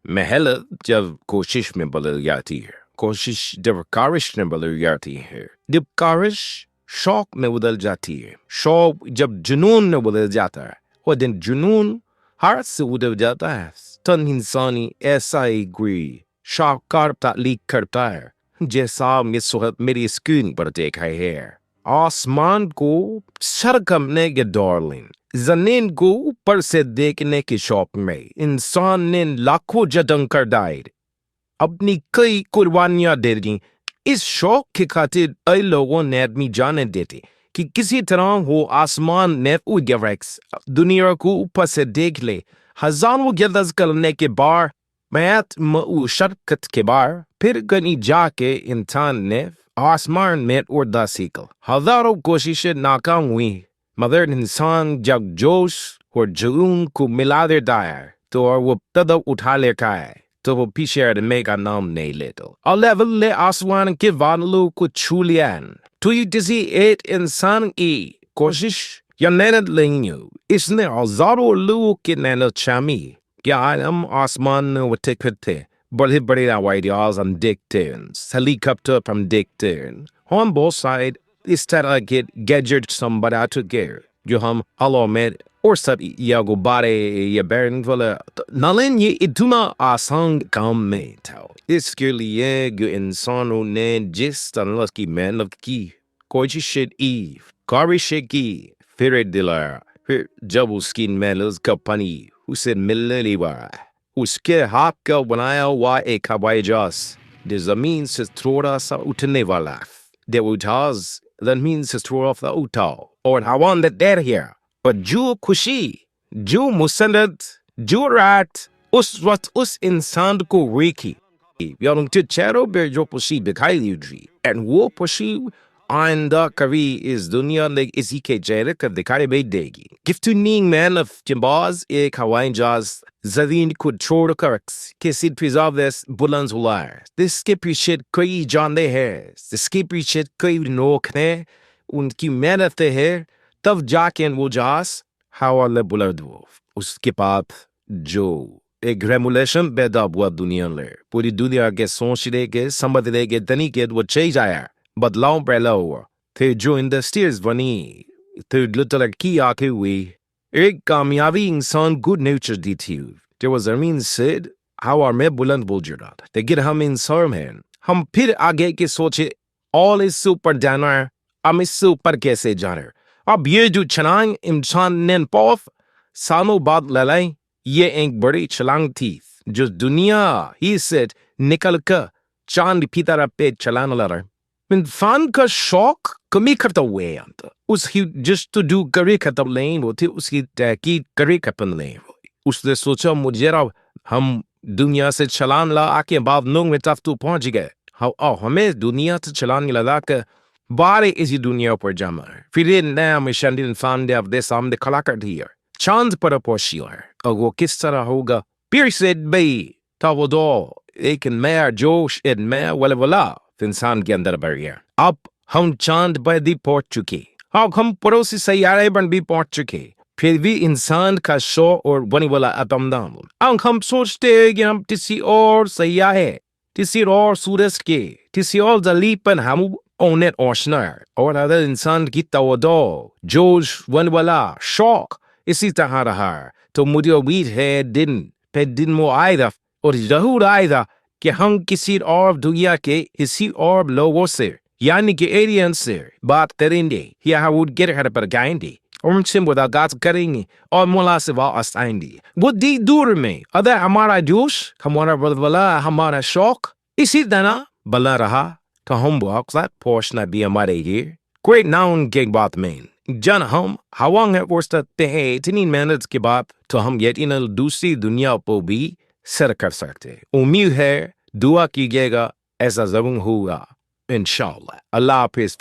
मेहनत जब कोशिश में बदल जाती है, कोशिश जब कारिश में बदल जाती है, जब कारिश शौक में बदल जाती है, शौक जब जुनून में बदल जाता है, और दिन जुनून हाथ से बदल जाता है, तन इंसानी ऐसा ही कोई शाहकार तालीक करता है जैसा मेरी स्क्रीन पर देखा है। आसमान को सर करने के डार्लिंग, जमीन को ऊपर से देखने के शौक में इंसान ने लाखों जतन कर डाले, अपनी कई कुर्बानियां दे दी। इस शौक के खातिर कई लोगों ने अपनी जानें देती कि किसी तरह वो आसमान में उड़ गया, दुनिया को ऊपर से देख ले। हजारों गलत करने के बाद मैत शरकत के बाद फिर कहीं जाके इंसान ने आसमान में उड़ना सीखा। हजारों कोशिशें नाकाम हुई, मगर इंसान जब जोश और जुनून को मिला देता है तो वो कदम उठा लेता है, तो वो पीछे हटने का नाम नहीं लेता। अल्लाह ने आसमान के बादलों को छू लिया। तो ये किसी एक इंसान की कोशिश या मेहनत नहीं है, इसने हजारों लोगों की मेहनत शामिल। क्या हम आसमान में उड़ते फिरते, बड़े बड़े हवाई हम देखते हैं, हेलीकॉप्टर हम देखते हैं, हम बहुत सारे इस तरह के गैजेट्स हम बना चुके हैं जो हम हवा में और सब या गुब्बारे या बैरन वाला, नालें ये इतना आसान काम नहीं था। इसके लिए जो इंसानों ने जिस तरह की मेहनत की, कोशिशें की, कारिशें की, फिर दिलाया, फिर जब उसकी मेहनत का पानी उसे मिलने नहीं पाया, उसके हाथ का बनाया हुआ एक हवाई जहाज जो जमीन से थोड़ा सा उठने वाला, that means to throw off the utal or हवा में तैर गया। पर जो खुशी, जो मुसन्नत, जो रात उस वक्त उस इंसान को रेखी, यार उनके चेहरों पे जो खुशी दिखाई दी थी, और वो खुशी आइंदा कभी इस दुनिया में इसी के चेहरे का दिखाई नहीं देगी। गिफ्टनिंग मैन ऑफ जंबाज एक हवाई जहाज जमीन को छोड़कर किसी फिजा में बुलंद हुआ है। इसके पीछे कई जाने हैं, इसके पीछे कई लोग हैं, उनकी मेहनत है, तब जाके वो जहाज हवा में बुलंद हुआ। उसके बाद जो एक रेवोल्यूशन पैदा हुआ दुनिया में, पूरी दुनिया के सोचने के समझने के तरीके वो चेंज आया, बदलाव पैदा हुआ। फिर जो इंडस्ट्रीज बनी, फिर जो तरक्की आके हुई, एक कामयाबी इंसान गुड नेचर दी थी जो वो जमीन से हवा में बुलंद बोल रहा था। लेकिन हम इंसान हैं, हम फिर आगे के सोचे और इससे ऊपर जाना है, हम इससे ऊपर कैसे जाना है। अब ये जो छलांग इंसान ने बहुत सालों बाद लगाई, ये एक बड़ी छलांग थी जो दुनिया ही से निकल कर चांद की तरफ पे चलाने लगा। इंसान का शौक कमी करता हुआ है, उसकी जिस तो जो करे खत्म नहीं होती, उसकी तहकीक करे खत्म नहीं होती। उसने सोचा मुझे हम दुनिया से छलांग लगा के बाद लोग में तब तो पहुंच गए, हमें दुनिया से छलांग लगा कर बारे इसी दुनिया पर जमा है। फिर नया मिशन इंसान ने अपने सामने खड़ा कर दिया, चांद पर पहुंची है, और वो किस तरह होगा फिर से भाई तब वो दो एक नया जोश, एक नया वलवला इंसान के अंदर बढ़ गया। अब हम चांद पर भी पहुंच चुके, अब हम पड़ोसी सैयारे पर भी पहुंच चुके, फिर भी इंसान का शौक और बनी वाला अतमदाम। अब हम सोचते हैं कि हम किसी और सैयारे, किसी और सूरज के, किसी और जलीब पर हम ओनेट ओशनर और अदर इंसान की तवदो जोश वन वाला शौक इसी तरह रहा। तो मुझे उम्मीद है दिन पे दिन वो आएगा, और जरूर आएगा कि हम किसी और दुनिया के किसी और लोगों से, यानी कि एलियन से बात करेंगे या हम उनके घर पर गाएंगे, उनसे मुलाकात करेंगे और मुलाकात आएंगे। वो दी दूर में अगर हमारा जोश, हमारा बलबला, हमारा शौक इसी तरह बना रहा, तो हम वक्त पहुंचना भी हमारे लिए कोई ना उनके बात में। जन हम हवा में पहुंचते हैं इतनी मेहनत के बाद, तो हम यकीनन दूसरी दुनिया को भी सर कर सकते। उम्मीद है दुआ कीजिएगा ऐसा जरूर होगा इंशाअल्लाह। अल्लाह हाफिज़।